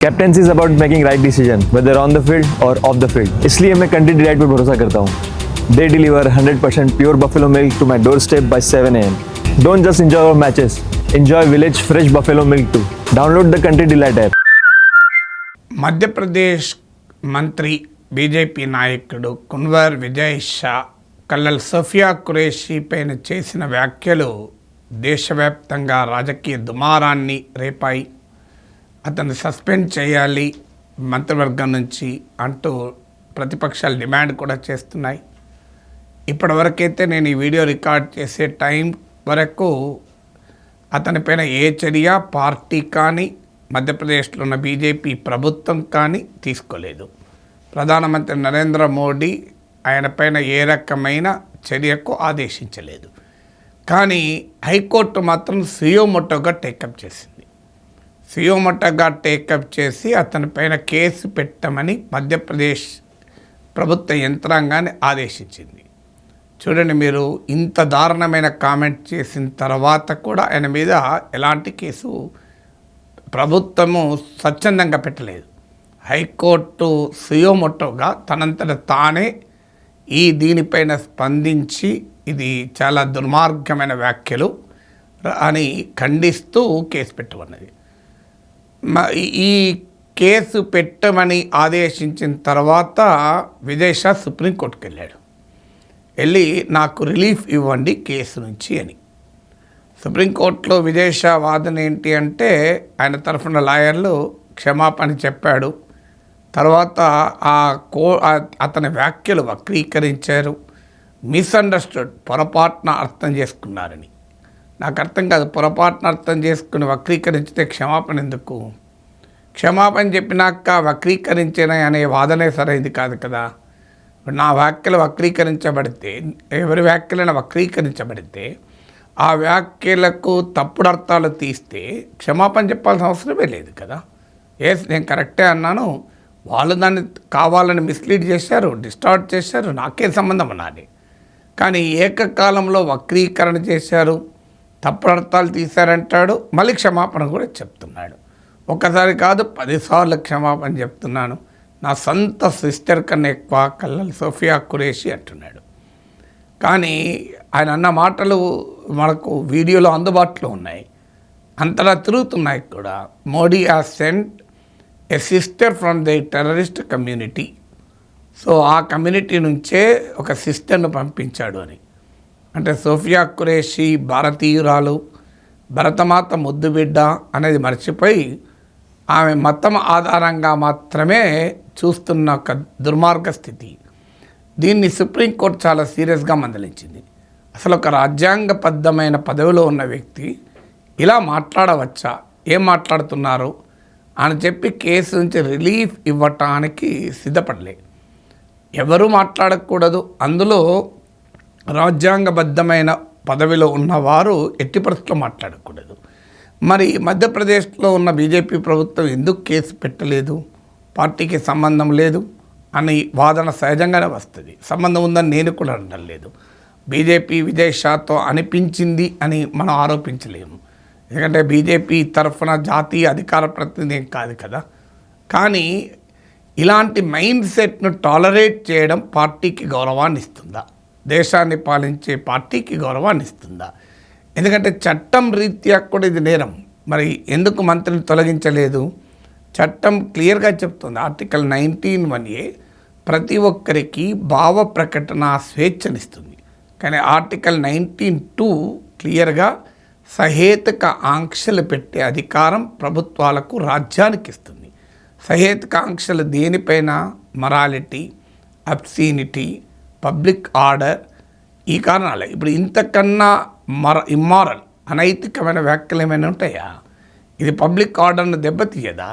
Captaincy is about making right decision whether on the field और off the field. इसलिए मैं Country Delight पर भरोसा करता हूँ। They deliver 100% pure buffalo milk to my doorstep by 7 AM। Don't just enjoy our matches, enjoy village fresh buffalo milk too. Download the Country Delight app. Madhya Pradesh మంత్రి BJP నాయకుడు Kunwar Vijay Shah కల్లల్ Sophia Qureshi పైన చేసిన వ్యాఖ్యలు దేశవ్యాప్తంగా రాజకీయ దుమారాన్ని రేపాయి. అతన్ని సస్పెండ్ చేయాలి మంత్రివర్గం నుంచి అంటూ ప్రతిపక్షాలు డిమాండ్ కూడా చేస్తున్నాయి. ఇప్పటివరకైతే నేను ఈ వీడియో రికార్డ్ చేసే టైం వరకు అతనిపైన ఏ చర్య పార్టీ కానీ మధ్యప్రదేశ్లో ఉన్న బీజేపీ ప్రభుత్వం కానీ తీసుకోలేదు. ప్రధానమంత్రి నరేంద్ర మోడీ ఆయన పైన ఏ రకమైన చర్యకు ఆదేశించలేదు. కానీ హైకోర్టు మాత్రం సియోమోటోగా టేకప్ చేసింది. సియోమోటోగా టేకప్ చేసి అతనిపైన కేసు పెట్టమని మధ్యప్రదేశ్ ప్రభుత్వ యంత్రాంగాన్ని ఆదేశించింది. చూడండి, మీరు ఇంత దారుణమైన కామెంట్ చేసిన తర్వాత కూడా ఆయన మీద ఎలాంటి కేసు ప్రభుత్వము స్వచ్ఛందంగా పెట్టలేదు. హైకోర్టు సియోమోటోగా తనంతట తానే దీనిపైన స్పందించి ఇది చాలా దుర్మార్గమైన వ్యాఖ్యలు అని ఖండిస్తూ కేసు పెట్టమన్నది. ఈ కేసు పెట్టమని ఆదేశించిన తర్వాత విజయ్ షా సుప్రీంకోర్టుకు వెళ్ళి నాకు రిలీఫ్ ఇవ్వండి కేసు నుంచి అని. సుప్రీంకోర్టులో విజయ్ షా వాదన ఏంటి అంటే ఆయన తరఫున లాయర్లు క్షమాపణ చెప్పాడు. తర్వాత అతని వ్యాఖ్యలు వక్రీకరించారు, మిస్అండర్స్టూడ్, పొరపాటున అర్థం చేసుకున్నారని. నాకు అర్థం కాదు, పొరపాటున అర్థం చేసుకుని వక్రీకరించితే క్షమాపణ ఎందుకు? క్షమాపణ చెప్పినాక వక్రీకరించిన అనే వాదనే సరైనది కాదు కదా. నా వ్యాఖ్యలు వక్రీకరించబడితే, ఎవరి వ్యాఖ్యలైనా వక్రీకరించబడితే ఆ వ్యాఖ్యలకు తప్పుడు అర్థాలు తీస్తే క్షమాపణ చెప్పాల్సిన అవసరమే లేదు కదా. నేను కరెక్టే అన్నాను, వాళ్ళు దాన్ని కావాలని మిస్లీడ్ చేశారు, డిస్టార్ట్ చేశారు, నాకే సంబంధం అన్నది. కానీ ఏకకాలంలో వక్రీకరణ చేశారు, తప్పుడు అర్థాలు తీశారంటాడు, మళ్ళీ క్షమాపణ కూడా చెప్తున్నాడు. ఒక్కసారి కాదు 10 సార్లు క్షమాపణ చెప్తున్నాను, నా సొంత సిస్టర్ కన్నా ఎక్కువ కల్లల్ సోఫియా ఖురేషీ అంటున్నాడు. కానీ ఆయన అన్న మాటలు మనకు వీడియోలో అందుబాటులో ఉన్నాయి, అంతలా తిరుగుతున్నాయి కూడా. Modi has cent a sister from the terrorist community. So ఆ కమ్యూనిటీ నుంచే ఒక సిస్టర్ను పంపించాడు అని. అంటే సోఫియా ఖురేషీ భారతీయురాలు, భరతమాత ముద్దుబిడ్డ అనేది మర్చిపోయి ఆమె మతం ఆధారంగా మాత్రమే చూస్తున్న ఒక దుర్మార్గ స్థితి. దీన్ని సుప్రీంకోర్టు చాలా సీరియస్గా మందలించింది. అసలు ఒక రాజ్యాంగబద్ధమైన పదవిలో ఉన్న వ్యక్తి ఇలా మాట్లాడవచ్చా, ఏం మాట్లాడుతున్నారు అని చెప్పి కేసు నుంచి రిలీఫ్ ఇవ్వటానికి సిద్ధపడలే. ఎవరు మాట్లాడకూడదు, అందులో రాజ్యాంగబద్ధమైన పదవిలో ఉన్నవారు ఎట్టి పరిస్థితుల్లో మాట్లాడకూడదు. మరి మధ్యప్రదేశ్లో ఉన్న బీజేపీ ప్రభుత్వం ఎందుకు కేసు పెట్టలేదు? పార్టీకి సంబంధం లేదు అని వాదన సహజంగానే వస్తుంది. సంబంధం ఉందని నేను కూడా అనడం లేదు. బీజేపీ విజయ్ షాతో అనిపించింది అని మనం ఆరోపించలేము, ఎందుకంటే బీజేపీ తరఫున జాతీయ అధికార ప్రతినిధి ఏం కాదు కదా. కానీ ఇలాంటి మైండ్ సెట్ను టాలరేట్ చేయడం పార్టీకి గౌరవాన్ని ఇస్తుందా? దేశాన్ని పాలించే పార్టీకి గౌరవాన్ని ఇస్తుందా? ఎందుకంటే చట్టం రీత్యా కూడా ఇది నేరం. మరి ఎందుకు మంత్రిని తొలగించలేదు? చట్టం క్లియర్గా చెప్తుంది, ఆర్టికల్ 19(1)A ప్రతి ఒక్కరికి భావ ప్రకటన స్వేచ్ఛనిస్తుంది. కానీ ఆర్టికల్ 19(2) క్లియర్గా సహేతుక ఆంక్షలు పెట్టే అధికారం ప్రభుత్వాలకు, రాజ్యానికి ఇస్తుంది. సహేతుక ఆంక్షలు దేనిపైన? మొరాలిటీ, అబ్సీనిటీ, పబ్లిక్ ఆర్డర్, ఈ కారణాలే. ఇప్పుడు ఇంతకన్నా ఇమ్మారల్, అనైతికమైన వ్యాఖ్యలు ఏమైనా ఉంటాయా? ఇది పబ్లిక్ ఆర్డర్ను దెబ్బతీయదా?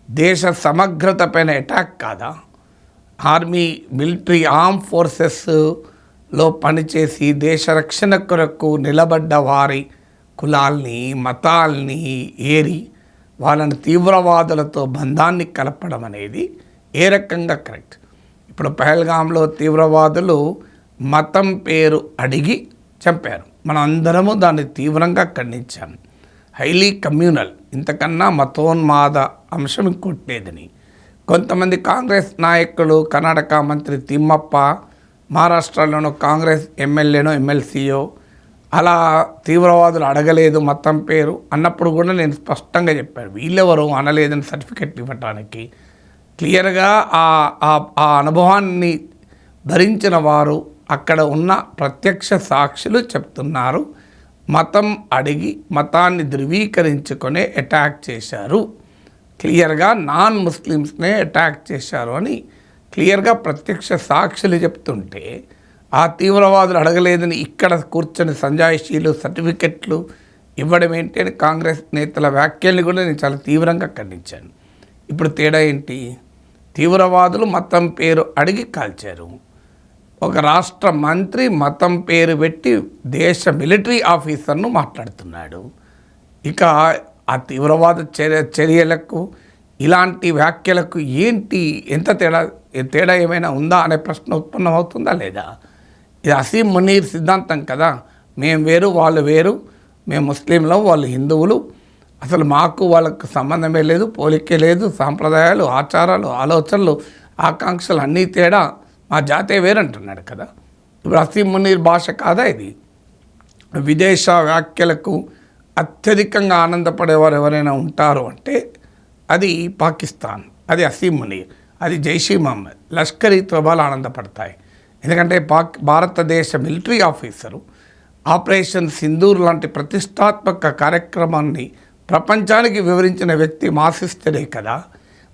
దేశ సమగ్రత పైన అటాక్ కాదా? ఆర్మీ, మిలిటరీ, ఆర్మ్ ఫోర్సెస్లో పనిచేసి దేశ రక్షణ కొరకు నిలబడ్డ వారి కులాల్ని, మతాల్ని ఏరి వాళ్ళని తీవ్రవాదులతో బంధాన్ని కలపడం అనేది ఏ రకంగా కరెక్ట్? ఇప్పుడు పహల్గాంలో తీవ్రవాదులు మతం పేరు అడిగి చంపారు. మనం అందరము దాన్ని తీవ్రంగా ఖండించాం. హైలీ కమ్యూనల్, ఇంతకన్నా మతోన్మాద అంశం ఇంకోటి లేదని కొంతమంది కాంగ్రెస్ నాయకులు, కర్ణాటక మంత్రి తిమ్మప్ప, మహారాష్ట్రలోనూ కాంగ్రెస్ ఎమ్మెల్యేనో ఎమ్మెల్సీయో అలా తీవ్రవాదులు అడగలేదు మతం పేరు అన్నప్పుడు కూడా నేను స్పష్టంగా చెప్పాను, వీళ్ళెవరు అనలేదని సర్టిఫికెట్ ఇవ్వటానికి. క్లియర్గా ఆ అనుభవాన్ని భరించిన వారు, అక్కడ ఉన్న ప్రత్యక్ష సాక్షులు చెప్తున్నారు, మతం అడిగి మతాన్ని ధృవీకరించుకొని అటాక్ చేశారు, క్లియర్గా నాన్ ముస్లిమ్స్నే అటాక్ చేశారు అని క్లియర్గా ప్రత్యక్ష సాక్షులు చెప్తుంటే, ఆ తీవ్రవాదులు అడగలేదని ఇక్కడ కూర్చొని సంజాయిషీలు, సర్టిఫికెట్లు ఇవ్వడం ఏంటి అని కాంగ్రెస్ నేతల వ్యాఖ్యల్ని కూడా నేను చాలా తీవ్రంగా ఖండించాను. ఇప్పుడు తేడా ఏంటి? తీవ్రవాదులు మతం పేరు అడిగి కాల్చారు, ఒక రాష్ట్ర మంత్రి మతం పేరు పెట్టి దేశ మిలిటరీ ఆఫీసర్ను మాట్లాడుతున్నాడు. ఇక ఆ తీవ్రవాద చర్యలకు ఇలాంటి వ్యాఖ్యలకు ఏంటి, ఎంత తేడా ఏమైనా ఉందా అనే ప్రశ్న ఉత్పన్నమవుతుందా లేదా? ఇది అసీం మునీర్ సిద్ధాంతం కదా, మేము వేరు వాళ్ళు వేరు, మేము ముస్లింలు వాళ్ళు హిందువులు, అసలు మాకు వాళ్ళకు సంబంధమే లేదు, పోలికే లేదు, సాంప్రదాయాలు, ఆచారాలు, ఆలోచనలు, ఆకాంక్షలు అన్నీ తేడా, మా జాతే వేరంటున్నాడు కదా. ఇప్పుడు అసీం మునీర్ భాష కాదా ఇది? విదేశ వ్యాఖ్యలకు అత్యధికంగా ఆనందపడేవారు ఎవరైనా ఉంటారు అంటే అది పాకిస్తాన్, అది అసీం మునీర్, అది జైషీ మహమ్మద్, లష్కర్ ఈ తోబాలు ఆనందపడతాయి. ఎందుకంటే భారతదేశ మిలిటరీ ఆఫీసరు ఆపరేషన్ సింధూర్ లాంటి ప్రతిష్టాత్మక కార్యక్రమాన్ని ప్రపంచానికి వివరించిన వ్యక్తి మా సిస్టరే కదా.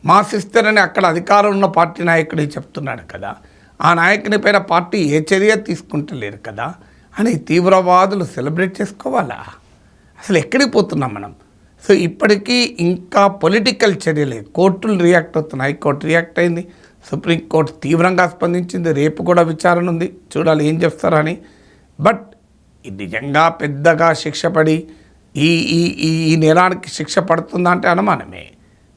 మా సిస్టర్ అని అక్కడ అధికారం ఉన్న పార్టీ నాయకుడే చెప్తున్నాడు కదా. ఆ నాయకుని పైన పార్టీ ఏ చర్య తీసుకుంటలేరు కదా అని తీవ్రవాదులు సెలబ్రేట్ చేసుకోవాలా? అసలు ఎక్కడికి పోతున్నాం మనం? సో ఇప్పటికీ ఇంకా పొలిటికల్ చర్యలే, కోర్టులు రియాక్ట్ అవుతున్నాయి. హైకోర్టు రియాక్ట్ అయింది, సుప్రీంకోర్టు తీవ్రంగా స్పందించింది, రేపు కూడా విచారణ ఉంది, చూడాలి ఏం చేస్తారని. బట్ నిజంగా పెద్దగా శిక్ష పడి ఈ ఈ ఈ నేరానికి శిక్ష పడుతుందా అంటే అనుమానమే.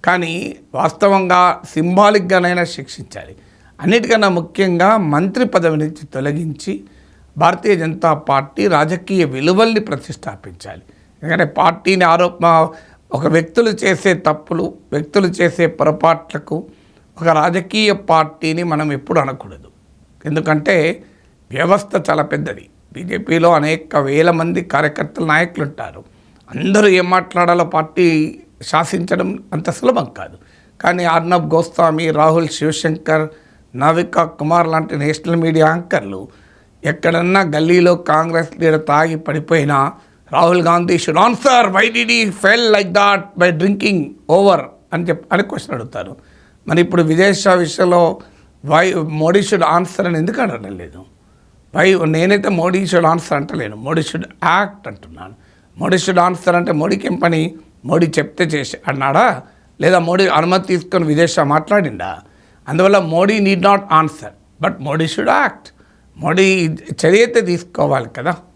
కానీ వాస్తవంగా సింబాలిక్గానైనా శిక్షించాలి. అన్నిటికన్నా ముఖ్యంగా మంత్రి పదవి నుంచి తొలగించి భారతీయ జనతా పార్టీ రాజకీయ విలువల్ని ప్రతిష్టాపించాలి. ఎందుకంటే పార్టీని ఒక వ్యక్తులు చేసే తప్పులు, వ్యక్తులు చేసే పొరపాట్లకు ఒక రాజకీయ పార్టీని మనం ఎప్పుడు అనకూడదు. ఎందుకంటే వ్యవస్థ చాలా పెద్దది. బీజేపీలో అనేక వేల మంది కార్యకర్తలు, నాయకులు ఉంటారు. అందరూ ఏం మాట్లాడాలో పార్టీ శాసించడం అంత సులభం కాదు. కానీ అర్నబ్ గోస్వామి, రాహుల్ శివశంకర్, నావికా కుమార్ లాంటి నేషనల్ మీడియా యాంకర్లు ఎక్కడన్నా గల్లీలో కాంగ్రెస్ లీడర్ తాగి పడిపోయినా Rahul Gandhi should answer why did he fell like that by drinking over అని క్వశ్చన్ అడుగుతారు. మరి ఇప్పుడు విదేశ విషయంలో మోడీ షుడ్ ఆన్సర్ అని ఎందుకు అనడం లేదు? నేనైతే మోడీ షుడ్ ఆన్సర్ అంటలేను, మోడీ షుడ్ యాక్ట్ అంటున్నాను. మోడీ షుడ్ ఆన్సర్ అంటే మోడీకి ఏం పని? మోడీ చెప్తే చేసి అన్నాడా, లేదా మోడీ అనుమతి తీసుకొని విదేశ మాట్లాడిండా? అందువల్ల Modi need not answer, but Modi should act. Modi చర్య అయితే తీసుకోవాలి కదా.